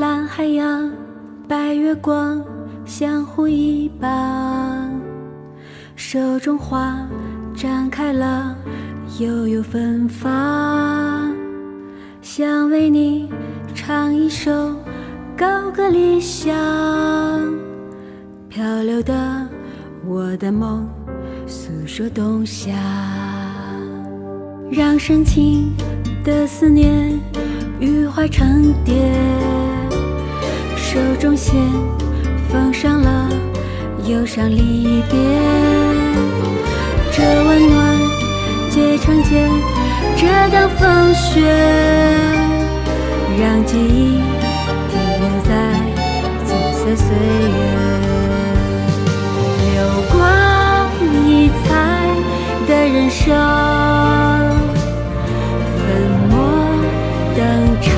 蓝海洋，白月光，相互依傍。手中花绽开了，悠悠芬芳。想为你唱一首高歌理想，漂流的我的梦，诉说冬夏。让深情的思念羽化成蝶，手中线缝上了忧伤离别。这温暖结成茧，遮挡风雪，让记忆停留在金色岁月。流光溢彩的人生，粉墨登场，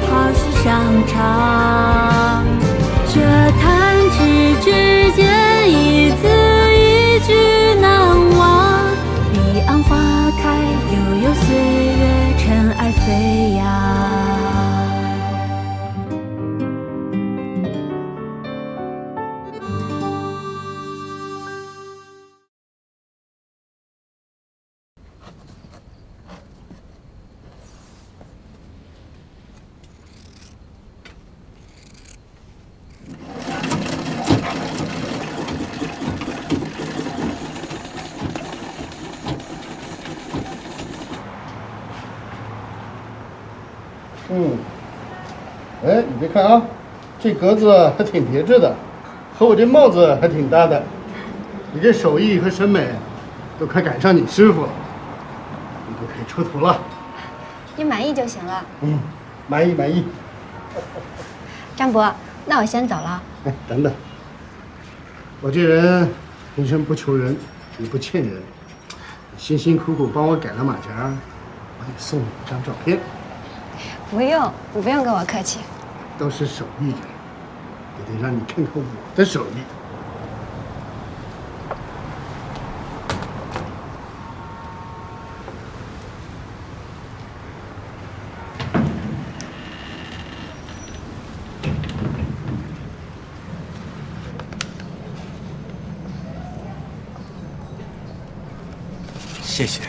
好戏上场。这弹指之间，一字一句难忘。彼岸花开，悠悠岁月，尘埃飞扬。哎，你别看啊，这格子还挺别致的，和我这帽子还挺搭的。你这手艺和审美都快赶上你师傅了，你就可以出图了。你满意就行了。满意满意。张伯，那我先走了。哎，等等，我这人平生不求人，也不欠人。你辛辛苦苦帮我改了马甲，我得送你一张照片。不用，你不用跟我客气。都是手艺人，也得让你看看我的手艺。谢谢。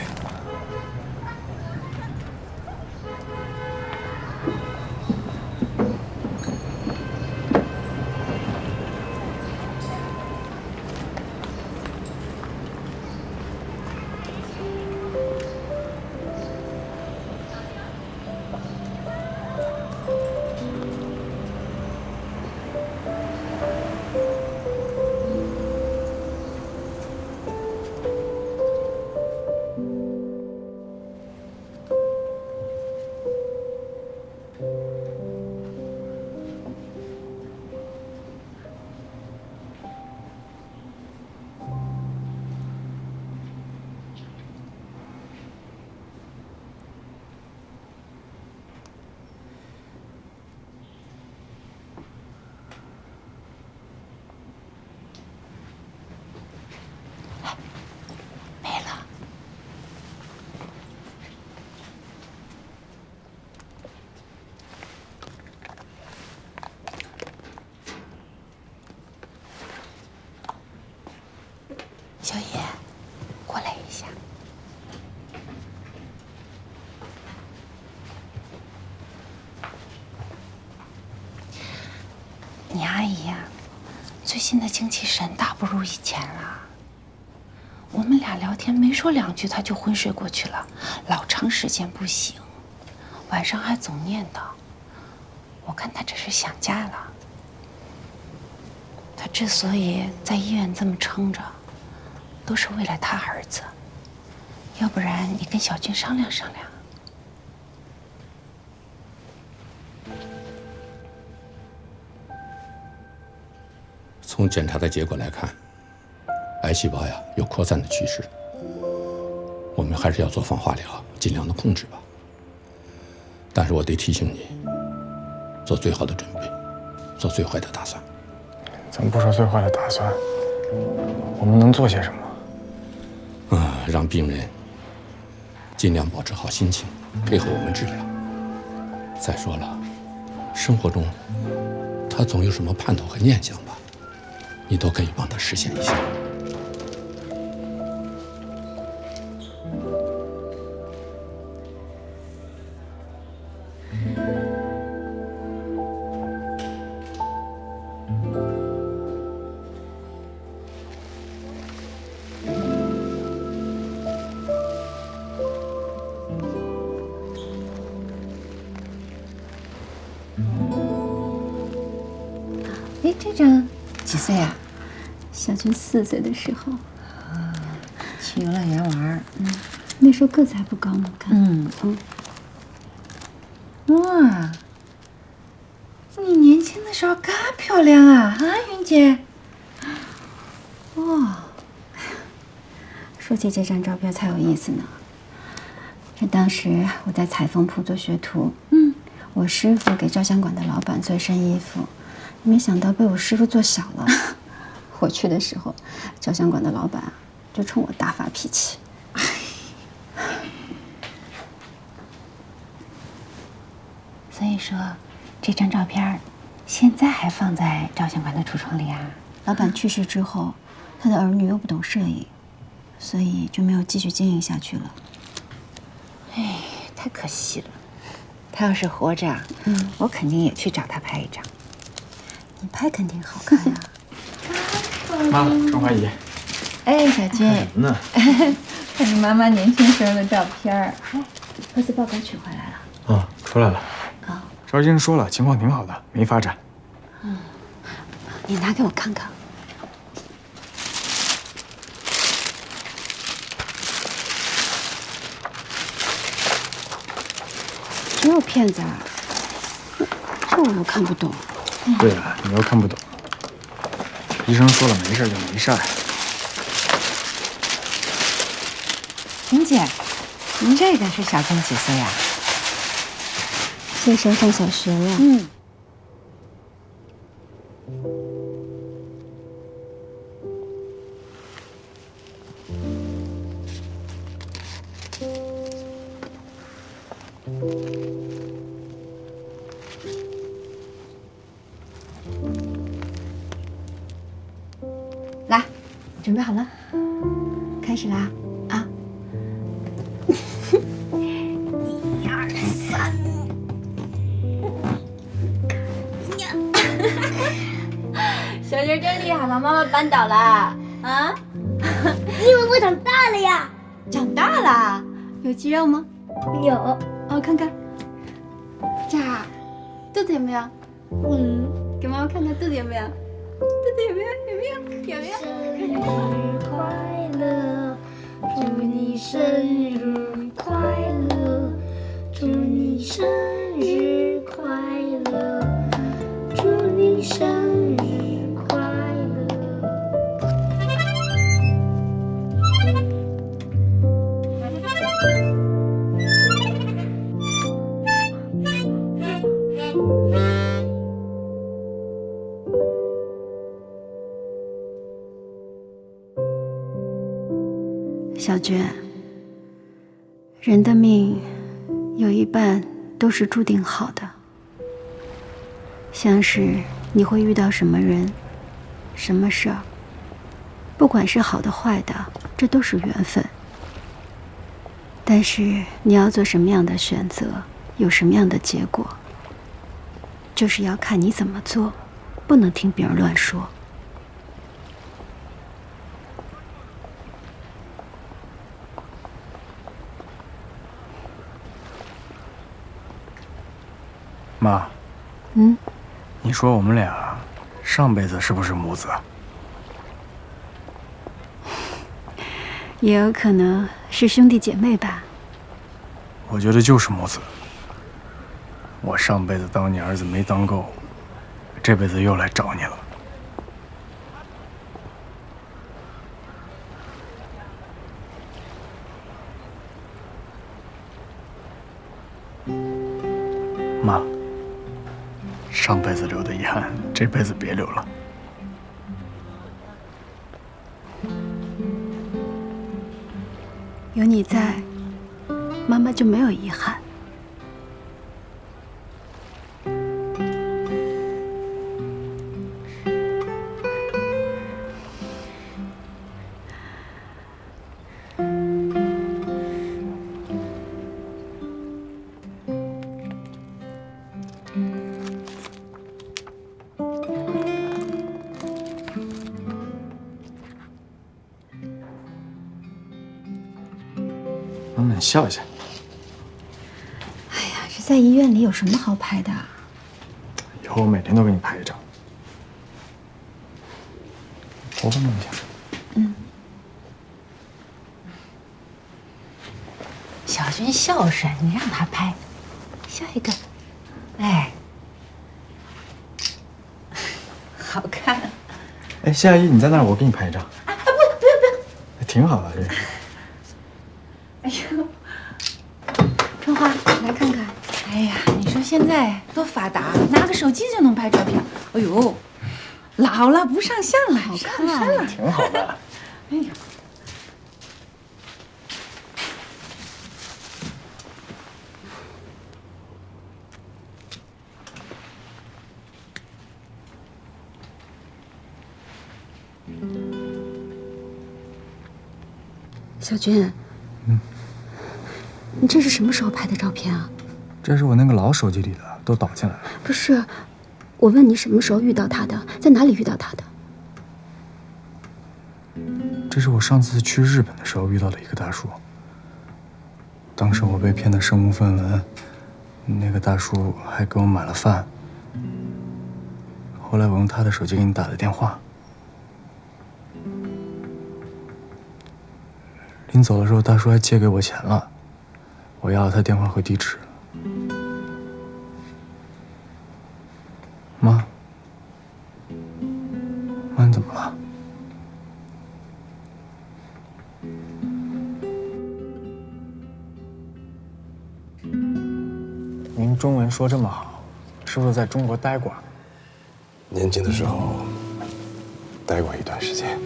小野，过来一下。你阿姨呀，最近的精气神大不如以前了。我们俩聊天没说两句，她就昏睡过去了，老长时间不醒，晚上还总念叨。我看她这是想家了。她之所以在医院这么撑着，都是为了他儿子，要不然你跟小军商量商量。从检查的结果来看，癌细胞呀有扩散的趋势，我们还是要做放化疗，尽量的控制吧。但是我得提醒你，做最好的准备，做最坏的打算。咱不说最坏的打算，我们能做些什么？让病人尽量保持好心情，配合我们治疗。再说了，生活中他总有什么盼头和念想吧，你都可以帮他实现一下。哎，这张几岁啊？小军4岁的时候，去游乐园玩，那时候个子还不高呢，看，哇，你年轻的时候嘎漂亮啊，云姐。哇，说起这张照片才有意思呢。是当时我在裁缝铺做学徒，我师傅给照相馆的老板做一身衣服，没想到被我师傅做小了。我去的时候，照相馆的老板就冲我大发脾气。所以说，这张照片现在还放在照相馆的橱窗里啊？老板去世之后，他的儿女又不懂摄影，所以就没有继续经营下去了。哎，太可惜了。他要是活着，我肯定也去找他拍一张。你拍肯定好看呀。妈，张怀怡。哎，小军，什么呢？看你妈妈年轻时候的照片儿。核磁报告取回来了。啊，出来了。赵医生说了，情况挺好的，没发展。你拿给我看看。只有骗子啊！这我又看不懂。对了，你又看不懂。医生说了，没事就没事儿。云姐，您这个是小军几岁呀？这时候上小学了。来，准备好了，开始啦！啊！1、2、3。小军真厉害，把妈妈扳倒了啊！你以为我长大了呀？长大了，有肌肉吗？有，哦，看看，这儿肚子有没有？给妈妈看看肚子有没有？肚子有没有？有没有？有没有？生日快乐，祝你生日快乐，祝你生日快乐，祝你生日快乐。小娟，人的命有一半都是注定好的，像是你会遇到什么人、什么事儿，不管是好的坏的，这都是缘分。但是你要做什么样的选择，有什么样的结果，就是要看你怎么做，不能听别人乱说。妈，你说我们俩上辈子是不是母子啊？也有可能是兄弟姐妹吧。我觉得就是母子。我上辈子当你儿子没当够，这辈子又来找你了。妈，上辈子留的遗憾，这辈子别留了。有你在，妈妈就没有遗憾。妈妈，你笑一下。哎呀，这在医院里有什么好拍的？以后我每天都给你拍一张。头发弄一下。小军孝顺，你让他拍，笑一个。哎，好看。哎，谢阿姨，你在那儿，我给你拍一张。不要，挺好的这个。哎呦，春花，来看看。哎呀，你说现在多发达，拿个手机就能拍照片。哎呦，老了不上相了，好看了，挺好的。哎呦。小军，你这是什么时候拍的照片啊？这是我那个老手机里的，都导进来了。不是，我问你什么时候遇到他的，在哪里遇到他的？这是我上次去日本的时候遇到的一个大叔。当时我被骗得身无分文，那个大叔还给我买了饭。后来我用他的手机给你打的电话。临走的时候，大叔还借给我钱了，我要了他电话和地址。妈，你怎么了？您中文说这么好，是不是在中国待过？年轻的时候待过一段时间。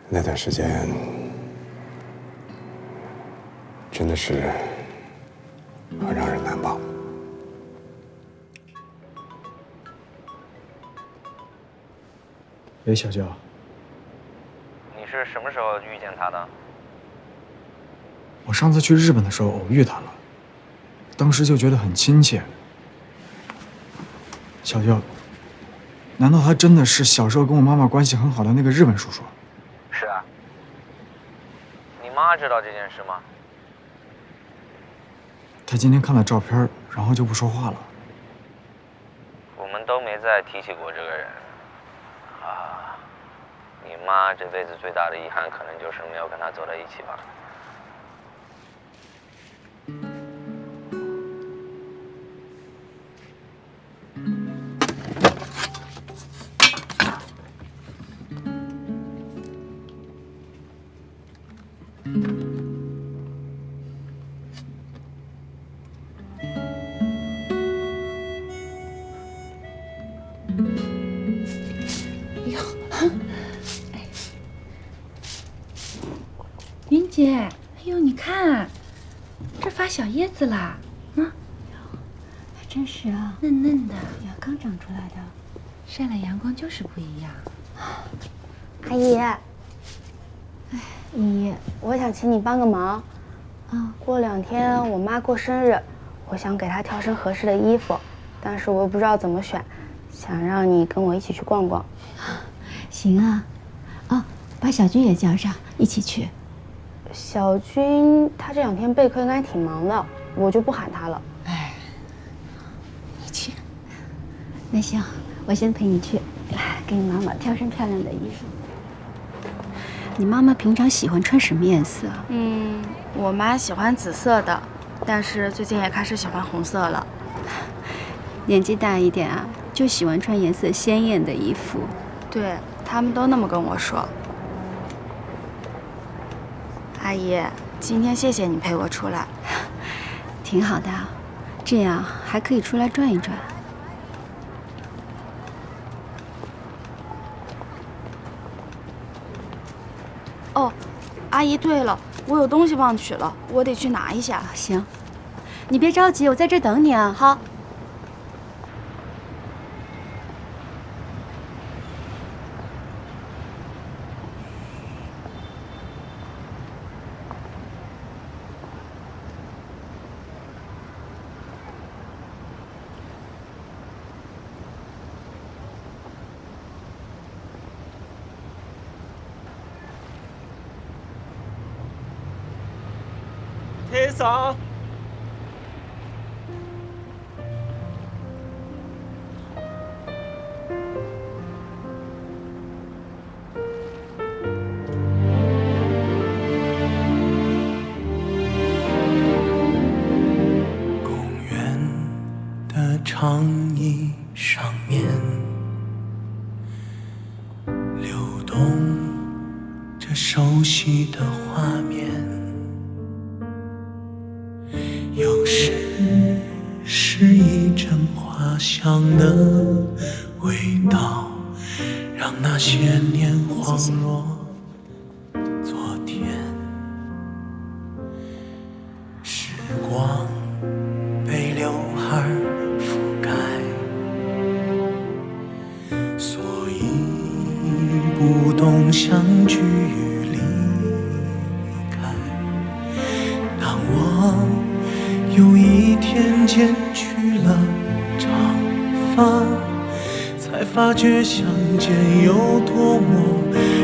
那段时间真的是很让人难忘。喂，小娇，你是什么时候遇见他的？我上次去日本的时候偶遇他了，当时就觉得很亲切。小娇，难道他真的是小时候跟我妈妈关系很好的那个日本叔叔？是啊。你妈知道这件事吗？他今天看了照片，然后就不说话了。我们都没再提起过这个人。啊，你妈这辈子最大的遗憾，可能就是没有跟他走在一起吧。云姐，哎呦，你看，这发小叶子了，啊，还真是啊，嫩嫩的，呀，刚长出来的，晒了阳光就是不一样。阿姨，姨，我想请你帮个忙。过2天我妈过生日，我想给她挑身合适的衣服，但是我又不知道怎么选，想让你跟我一起去逛逛。行啊，哦，把小军也叫上，一起去。小军他这2天备课应该挺忙的，我就不喊他了。哎，你去。那行，我先陪你去，给你妈妈挑身漂亮的衣服。你妈妈平常喜欢穿什么颜色？我妈喜欢紫色的，但是最近也开始喜欢红色了。年纪大一点啊，就喜欢穿颜色鲜艳的衣服。对，他们都那么跟我说。阿姨，今天谢谢你陪我出来，挺好的，这样还可以出来转一转。哦，阿姨，对了，我有东西忘取了，我得去拿一下。行，你别着急，我在这等你啊。好。桑。长椅上面流动着熟悉的画面，有时是一阵花香的味道，让那些年恍若昨天。时光被刘海不懂相聚与离开。当我有一天剪去了长发，才发觉相见有多么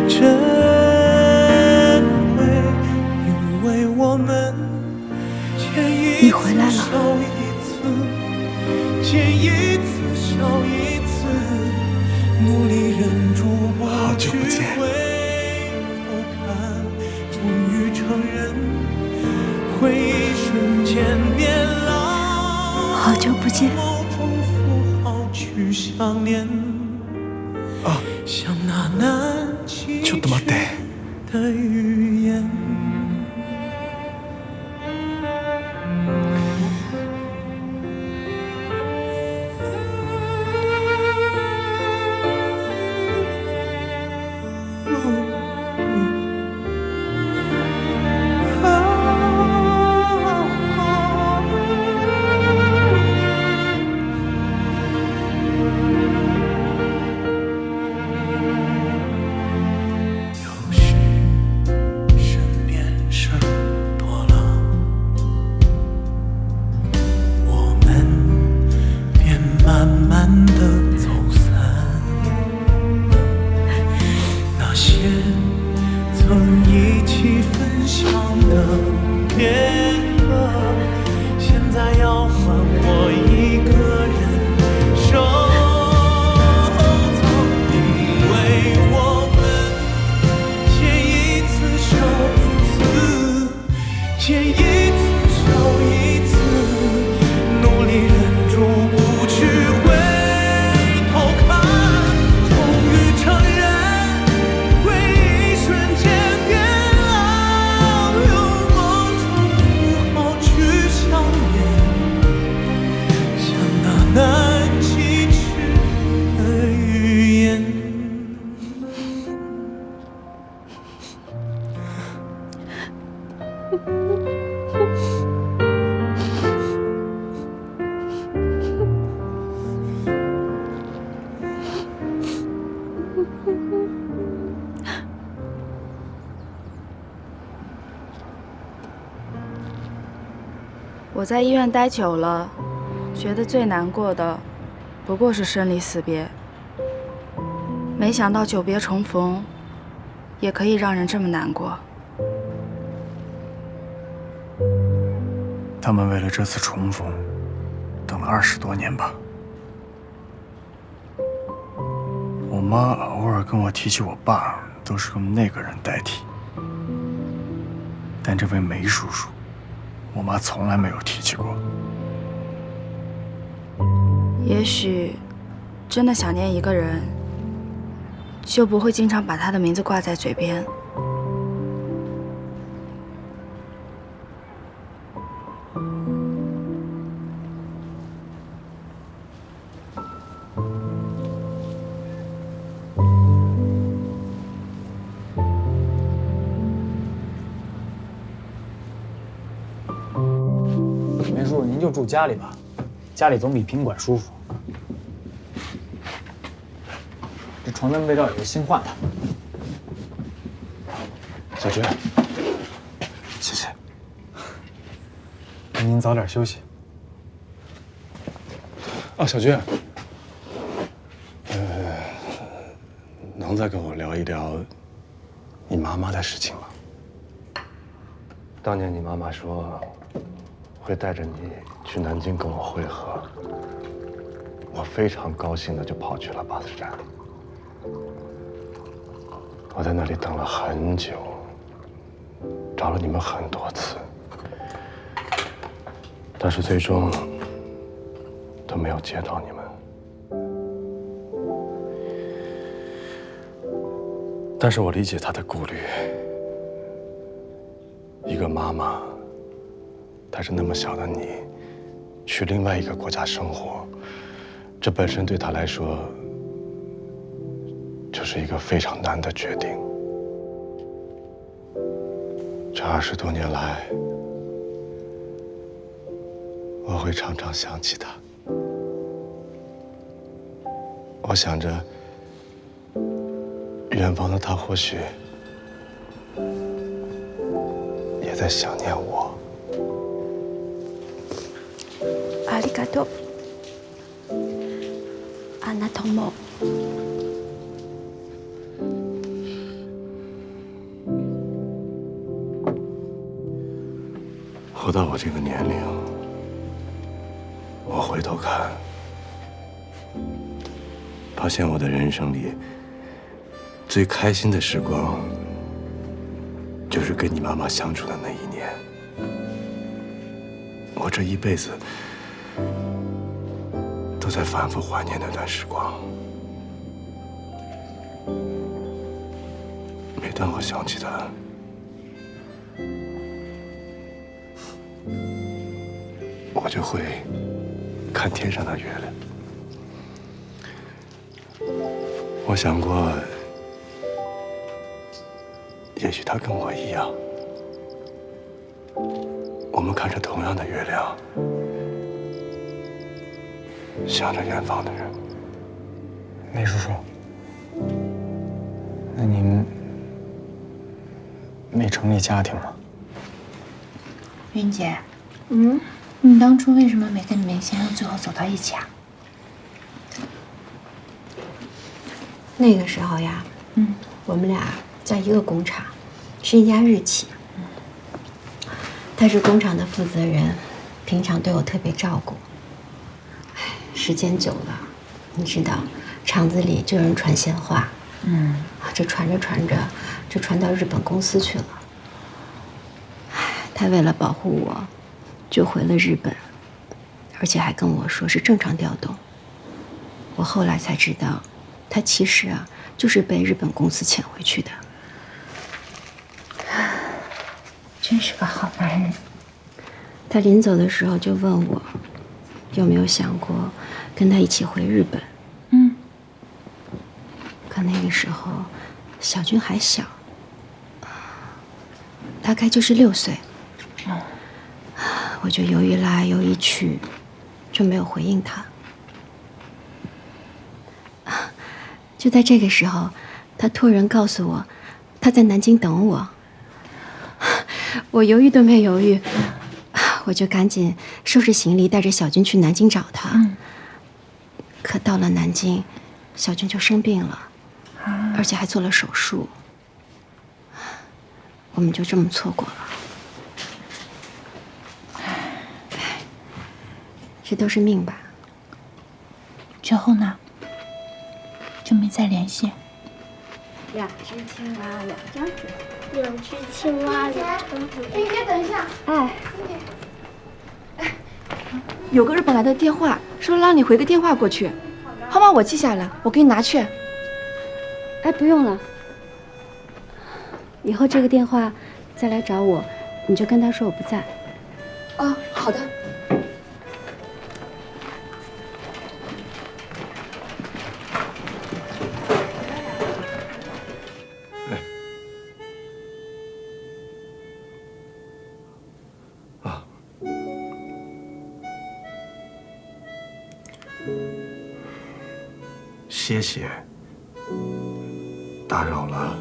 珍贵。因为我们见一次少一次，见一次少一次，努力忍住不去回头看，终于承认回忆瞬间变老。好久不见。某种符号去想念，像那难启齿的语言。我在医院待久了，觉得最难过的不过是生离死别。没想到久别重逢，也可以让人这么难过。他们为了这次重逢，等了20多年吧。我妈偶尔跟我提起我爸，都是用那个人代替。但这位梅叔叔，我妈从来没有提起过。也许真的想念一个人，就不会经常把他的名字挂在嘴边。梅叔，您就住家里吧，家里总比宾馆舒服。这床单被罩也是新换的。小菊，谢谢。您早点休息。哦，小菊，能再跟我聊一聊你妈妈的事情吗？当年你妈妈说会带着你去南京跟我会合，我非常高兴的就跑去了巴士站。我在那里等了很久，找了你们很多次，但是最终都没有接到你们。但是我理解她的顾虑。一个妈妈带着那么小的你去另外一个国家生活，这本身对她来说就是一个非常难的决定。这20多年来，我会常常想起她。我想着，远方的她或许也在想念我。ありがとう。あなたも。活到我这个年龄，我回头看，发现我的人生里最开心的时光，就是跟你妈妈相处的那1年。我这一辈子都在反复怀念那段时光。每当我想起她，我就会看天上的月亮。我想过，也许她跟我一样，我们看着同样的月亮，想着远方的人。梅叔叔，那您没成立家庭吗？云姐，你当初为什么没跟你梅先生最后走到一起啊？那个时候呀，我们俩在一个工厂，是一家日企。他是工厂的负责人，平常对我特别照顾。时间久了，你知道，厂子里就有人传闲话，这传着传着，就传到日本公司去了。他为了保护我，就回了日本，而且还跟我说是正常调动。我后来才知道，他其实就是被日本公司遣回去的。真是个好男人。他临走的时候就问我，有没有想过跟他一起回日本？可那个时候，小军还小，大概就是6岁。我就犹豫来犹豫去，就没有回应他。就在这个时候，他托人告诉我，他在南京等我。我犹豫都没犹豫，我就赶紧收拾行李，带着小军去南京找他。可到了南京，小军就生病了，而且还做了手术，我们就这么错过了。这都是命吧。之后呢，就没再联系。2只青蛙2张纸，2只青蛙2张纸。哎，别等一下。哎，有个日本来的电话，说让你回个电话过去，号码我记下了，我给你拿去。哎，不用了，以后这个电话再来找我，你就跟他说我不在。哦，好的。谢谢，打扰了。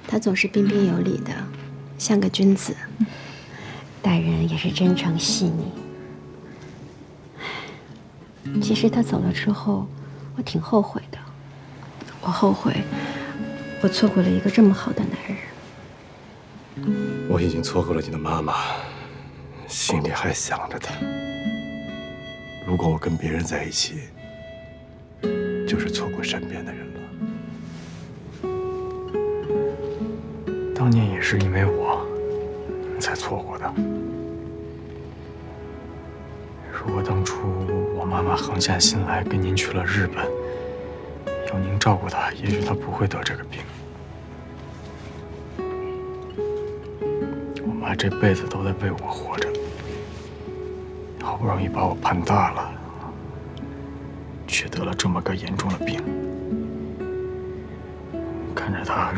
他总是彬彬有礼的，像个君子，待人也是真诚细腻。其实他走了之后，我挺后悔的。我后悔，我错过了一个这么好的男人。我已经错过了你的妈妈，心里还想着她。如果我跟别人在一起，就是错过身边的人了。当年也是因为我才错过的。如果当初我妈妈狠下心来跟您去了日本，要您照顾她，也许她不会得这个病。我妈这辈子都在为我活着，好不容易把我盼大了，却得了这么个严重的病。看着她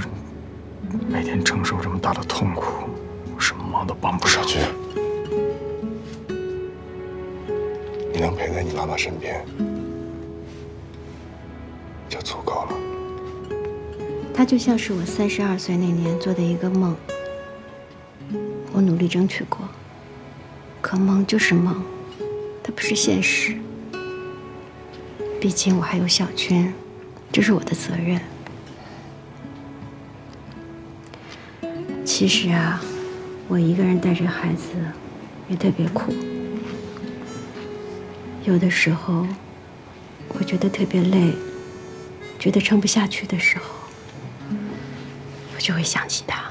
每天承受这么大的痛苦，我什么忙都帮不上。小军，你能陪在你妈妈身边，就足够了。他就像是我32岁那年做的一个梦，我努力争取过，可梦就是梦，它不是现实。毕竟我还有小军，这是我的责任。其实啊，我一个人带着孩子也特别苦。有的时候，我觉得特别累，觉得撑不下去的时候，我就会想起他。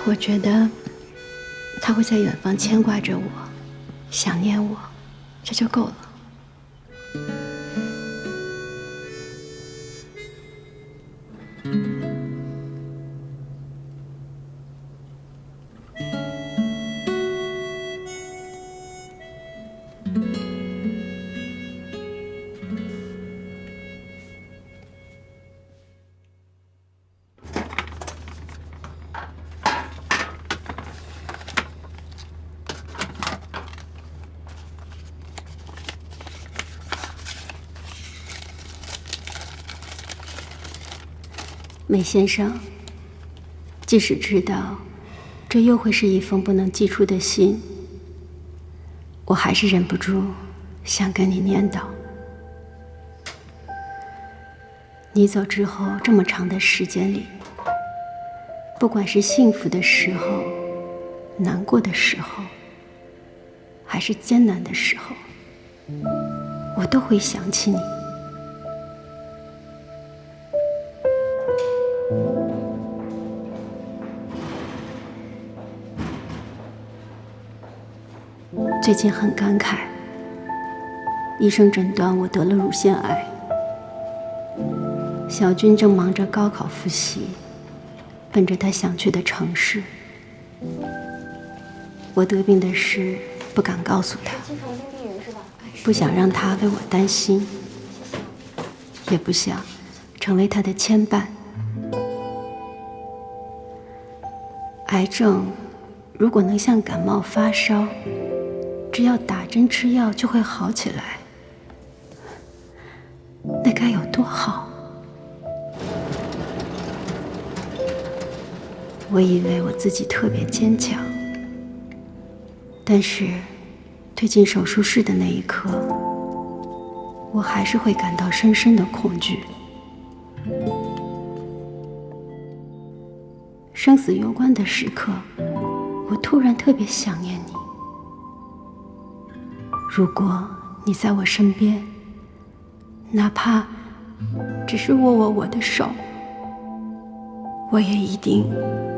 我觉得他会在远方牵挂着我，想念我，这就够了。梅先生，即使知道这又会是一封不能寄出的信，我还是忍不住想跟你念叨。你走之后这么长的时间里，不管是幸福的时候、难过的时候，还是艰难的时候，我都会想起你。最近很感慨，医生诊断我得了乳腺癌。小军正忙着高考复习，奔着他想去的城市。我得病的事不敢告诉他，不想让他为我担心，也不想成为他的牵绊。癌症如果能像感冒发烧，只要打针吃药就会好起来，那该有多好！我以为我自己特别坚强，但是推进手术室的那一刻，我还是会感到深深的恐惧。生死攸关的时刻，我突然特别想念你。如果你在我身边，哪怕只是握握我的手，我也一定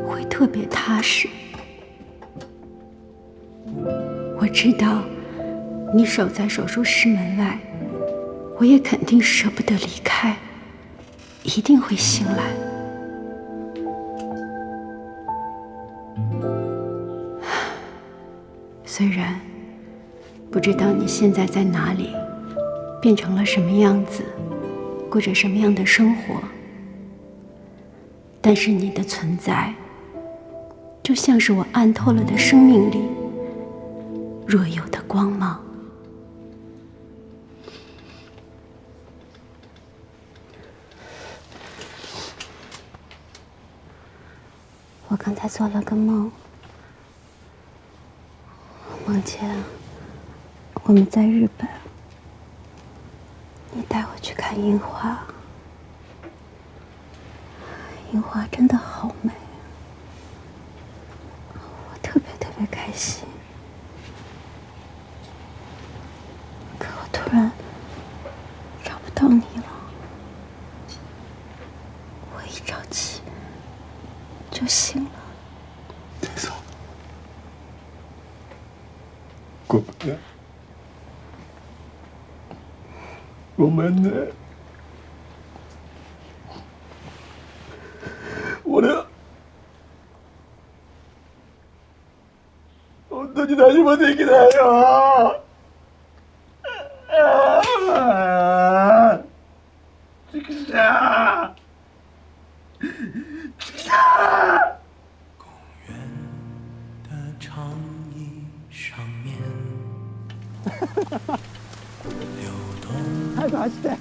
会特别踏实。我知道你守在手术室门外，我也肯定舍不得离开，一定会醒来。虽然不知道你现在在哪里，变成了什么样子，过着什么样的生活，但是你的存在就像是我暗透了的生命里若有的光芒。我刚才做了个梦，梦见我们在日本，你带我去看樱花，樱花真的好美，我特别开心。可我突然找不到你了，我一着急就醒了。ごめんね。ごめんね。俺本当に何もできないよ。畜生！畜生！公园的长椅上面，流动着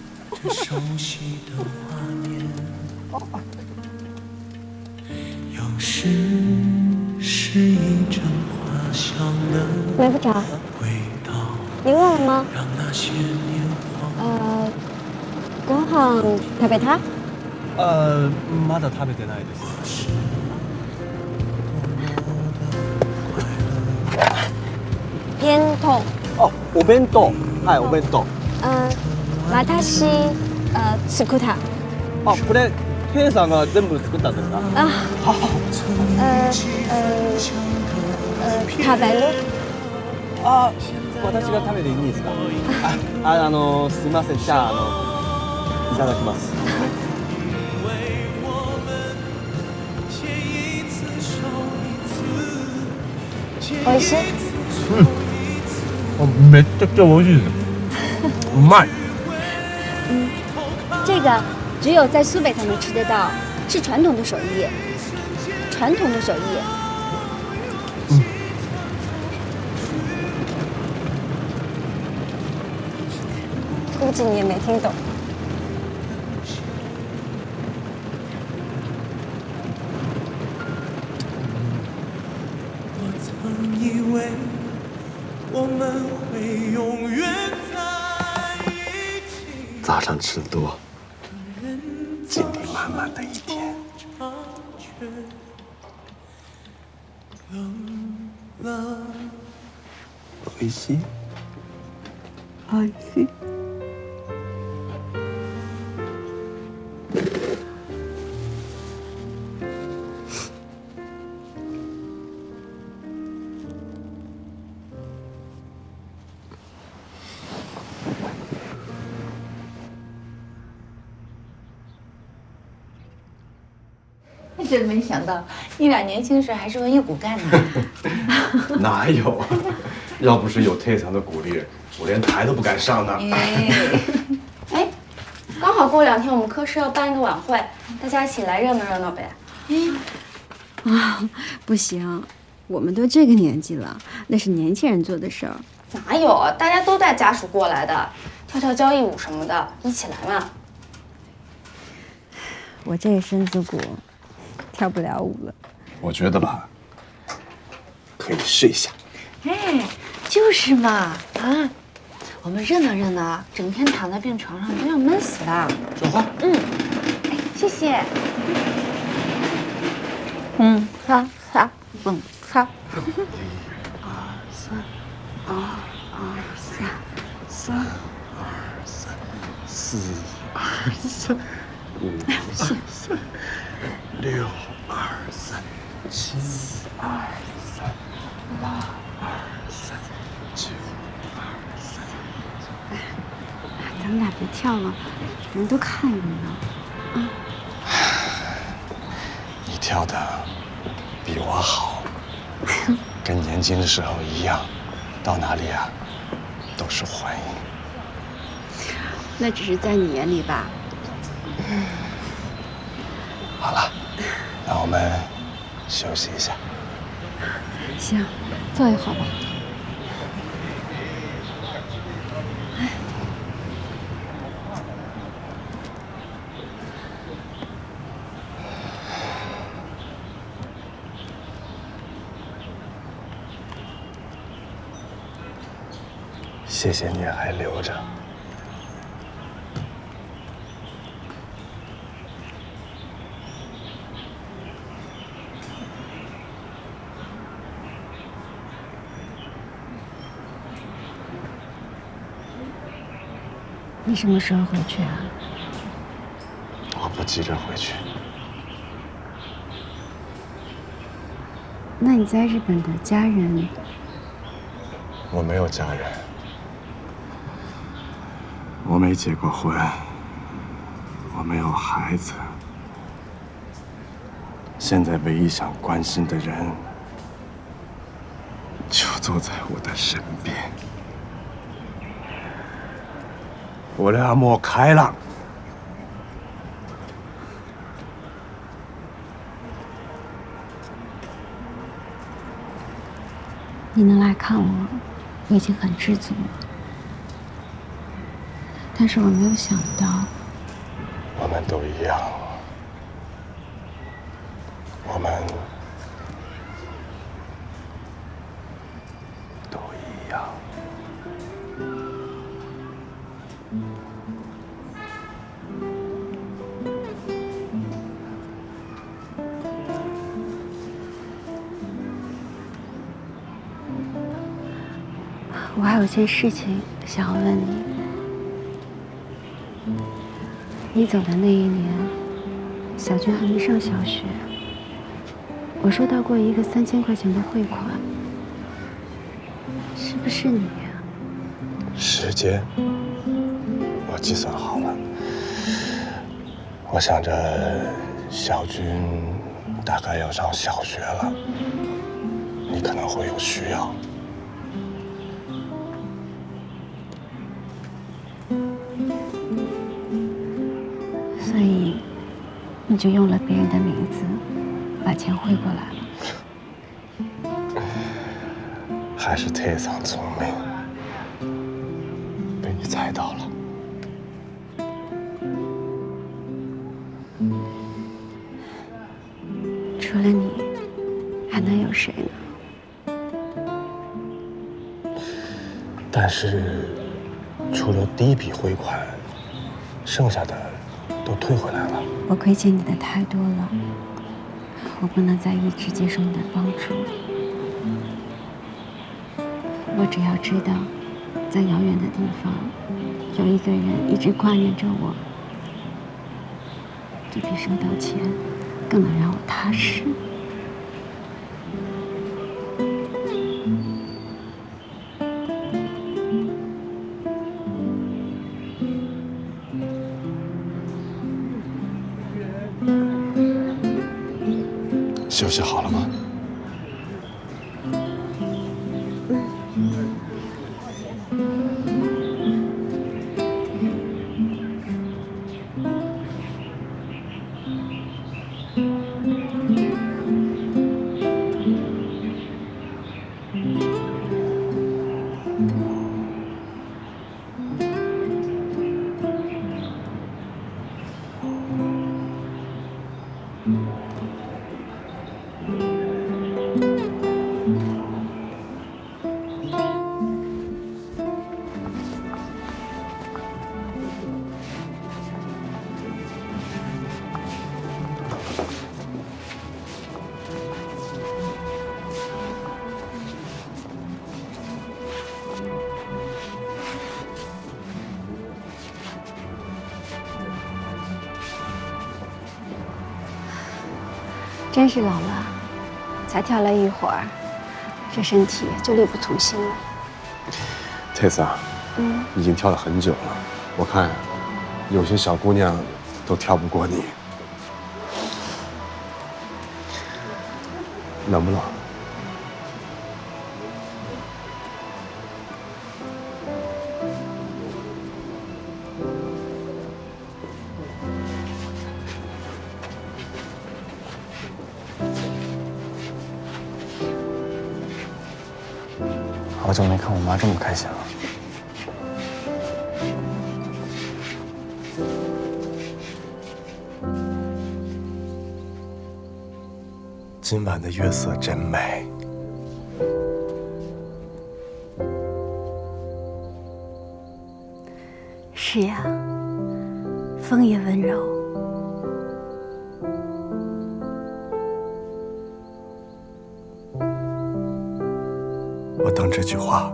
熟悉的画面，有时是一阵花香的睡不着，味道，你饿了吗？让那些年华ご飯食べた？まだ食べてないです。弁当。あ、お弁当。はい、お弁当。私作った。あ、これケイさんが全部作ったんですか？食べる？あ、私が食べていいんですか？すみません。じゃあいただきます。美味しい？めっちゃくちゃ美味しいです。うまい。这个只有在苏北才能吃得到，是传统的手艺。传统的手艺。估计你也没听懂。我曾以为我们会永远在一起。早上吃的多，精力满满的一天。美味しい？美味しい。真没想到，你俩年轻时还是文艺骨干呢。哪有啊？要不是有退堂的鼓励，我连台都不敢上呢。哎，刚好过2天我们科室要办一个晚会，大家一起来热闹热闹呗。不行，我们都这个年纪了，那是年轻人做的事儿。哪有啊？大家都带家属过来的，跳跳交谊舞什么的，一起来嘛。我这个身子骨，跳不了舞了。我觉得吧，可以试一下。哎，就是嘛，啊，我们热闹热闹，整天躺在病床上都要闷死了。说话。哎，谢谢。好，好，好。4、2、3，4、2、3，5、2、3，6、2、3，7、2、3，8、2、3，9、2、3。咱们俩别跳了，人都看着呢。你跳的比我好，跟年轻的时候一样，到哪里啊都是欢迎。那只是在你眼里吧。好了，那我们休息一下。行，坐一会儿吧。谢谢你还留着。你什么时候回去啊？我不急着回去。那你在日本的家人？我没有家人，我没结过婚，我没有孩子。现在唯一想关心的人，就坐在我的身边。我俩莫开了。你能来看我，我已经很知足了。但是我没有想到，我们都一样，我们都一样。我还有件事情想要问你。你走的那一年，小军还没上小学。我收到过一个3000块钱的汇款，是不是你呀？时间，我计算好了。我想着小军大概要上小学了，你可能会有需要。所以你就用了别人的名字把钱汇过来了。还是太桑聪明，被你猜到了。除了你，还能有谁呢？但是，除了第一笔汇款，剩下的都退回来了。我亏欠你的太多了，我不能再一直接受你的帮助。我只要知道，在遥远的地方，有一个人一直挂念着我，这比收到钱更能让我踏实。休息好了吗？真是老了，才跳了一会儿，这身体就力不从心了。泰桑，已经跳了很久了，我看有些小姑娘都跳不过你。冷不冷？好久没看我妈这么开心了。今晚的月色真美。是呀，风也温柔。我等这句话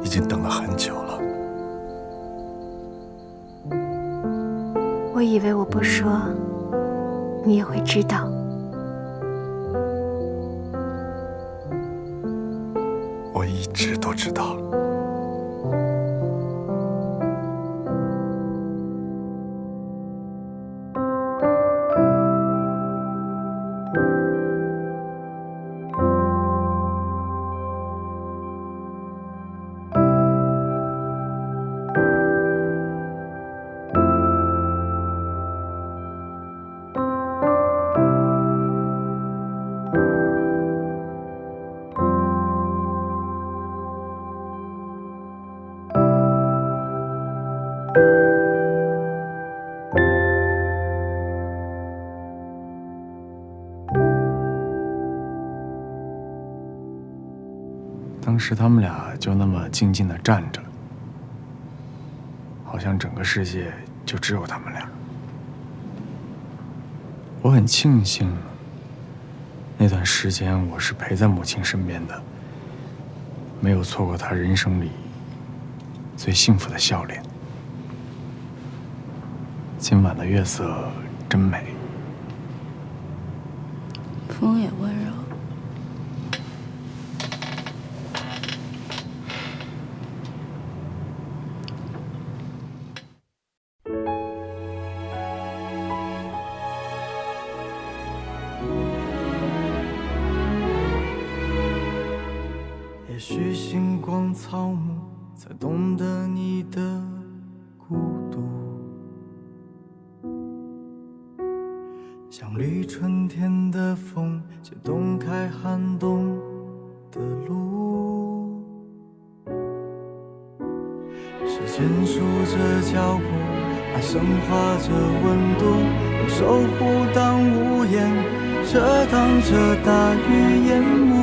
已经等了很久了。我以为我不说，你也会知道。我一直都知道。当时他们俩就那么静静地站着，好像整个世界就只有他们俩。我很庆幸，那段时间我是陪在母亲身边的，没有错过她人生里最幸福的笑脸。今晚的月色真美，风也温柔。也许星光草木才懂得你的孤独，像绿春天的风，解冻开寒冬的路。时间数着脚步，爱升华着温度，用守护当屋檐，遮挡着大雨淹没。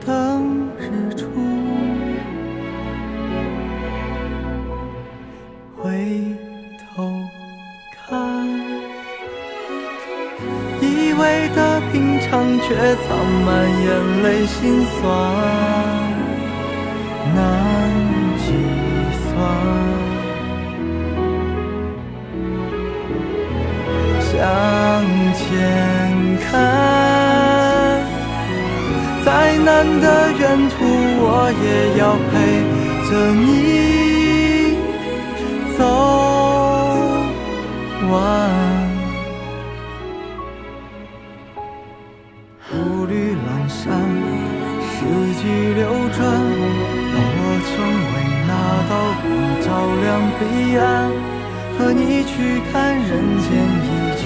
等日出，回头看，以为的平常却藏满眼泪心酸，难计算。向前看，再难的远途，我也要陪着你走完。步履阑珊，四季流转，让我成为那道光，照亮彼岸，和你去看人间依旧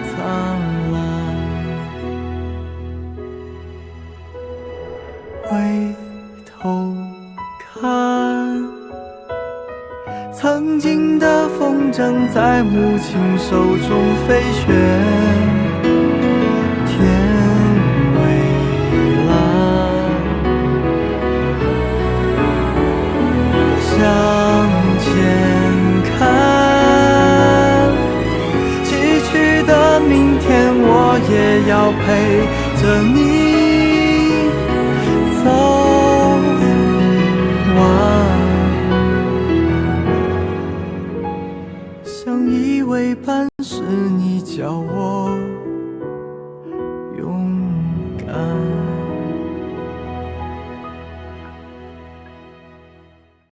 灿烂。回头看，曾经的风筝在母亲手中飞旋，天微蓝，向前看，崎岖的明天，我也要陪着你走完。相依为伴是你教我